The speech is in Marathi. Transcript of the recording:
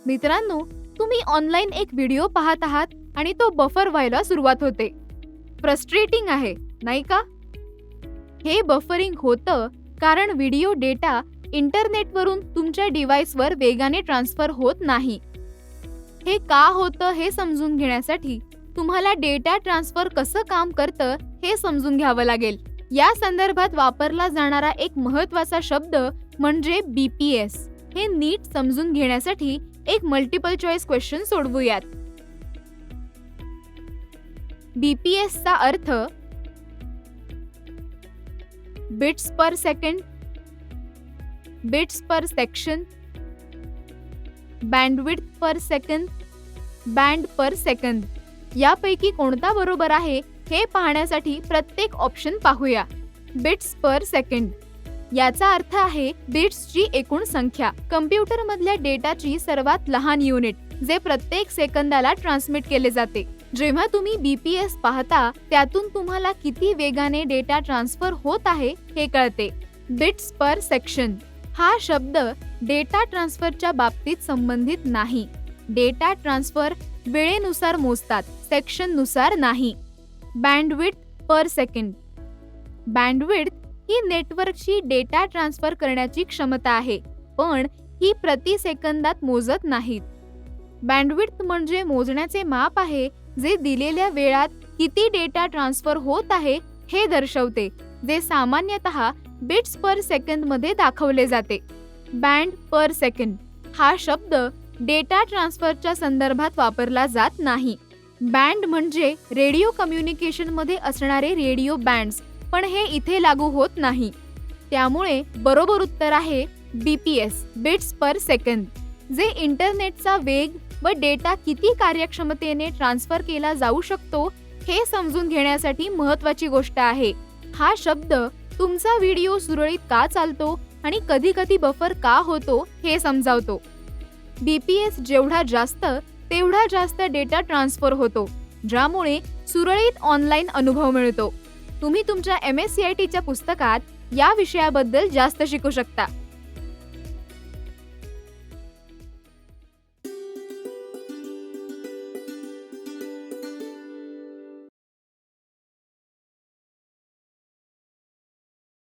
मित्रांनो, तुम्ही ऑनलाईन एक व्हिडिओ पाहत आहात आणि तो बफर व्हायला सुरुवात होते. फ्रस्ट्रेटिंग आहे, नाही का? हे बफरिंग होतं कारण व्हिडिओ डेटा इंटरनेटवरून तुमच्या डिव्हाइसवर वेगाने ट्रान्सफर होत नाही. हे का होतं हे समजून घेण्यासाठी तुम्हाला डेटा ट्रान्सफर कसं काम करतं हे समजून घ्यावं लागेल. या संदर्भात वापरला जाणारा एक महत्त्वाचा शब्द म्हणजे BPS. हे नीट समजून घेण्यासाठी एक मल्टिपल चॉईस क्वेश्चन सोडवूयात. BPS चा अर्थ bits per second, bits per section, bandwidth per second, band per second. यापैकी कोणता बरोबर आहे हे पाहण्यासाठी प्रत्येक ऑप्शन पाहूया. बिट्स पर सेकंड याचा अर्थ आहे बिट्सची एकूण संख्या, कम्प्युटरमधल्या डेटाची सर्वात लहान युनिट जे प्रत्येक सेकंदाला ट्रान्समिट केले जाते. जेव्हा तुम्ही BPS पाहता त्यातून तुम्हाला किती वेगाने डेटा ट्रान्सफर होत आहे हे कळते. बिट्स पर सेक्शन हा शब्द डेटा ट्रान्सफरच्या बाबतीत संबंधित नाही. डेटा ट्रान्सफर वेळेनुसार मोजतात, सेक्शननुसार नाही. बँडविड्थ पर सेकंड बँडविड्थ ही नेटवर्कची डेटा ट्रान्सफर करण्याची क्षमता आहे, पण ही प्रति सेकंदात मोजत नाहीत. बँडविड्थ म्हणजे मोजण्याचे माप आहे जे दिलेल्या वेळात किती डेटा ट्रान्सफर होत आहे हे दर्शवते, जे सामान्यतः बिट्स पर सेकंद मध्ये दाखवले जाते. बँड पर सेकंड हा शब्द डेटा ट्रान्सफरच्या संदर्भात वापरला जात नाही. बँड म्हणजे रेडिओ कम्युनिकेशन मध्ये असणारे रेडिओ बँड्स, पण हे इथे लागू होत नाही. त्यामुळे बरोबर उत्तर आहे BPS, बिट्स पर सेकंद, जे इंटरनेटचा वेग व डेटा किती कार्यक्षमतेने ट्रान्सफर केला जाऊ शकतो हे समजून घेण्यासाठी महत्त्वाची गोष्ट आहे. हा शब्द तुमचा व्हिडिओ सुरळीत का चालतो आणि कधी कधी बफर का होतो हे समजावतो. BPS जेवढा जास्त तेवढा जास्त डेटा ट्रान्सफर होतो, ज्यामुळे सुरळीत ऑनलाईन अनुभव मिळतो. तुम्ही तुमच्या MSCITच्या पुस्तकात या विषयाबद्दल जास्त शिकू शकता.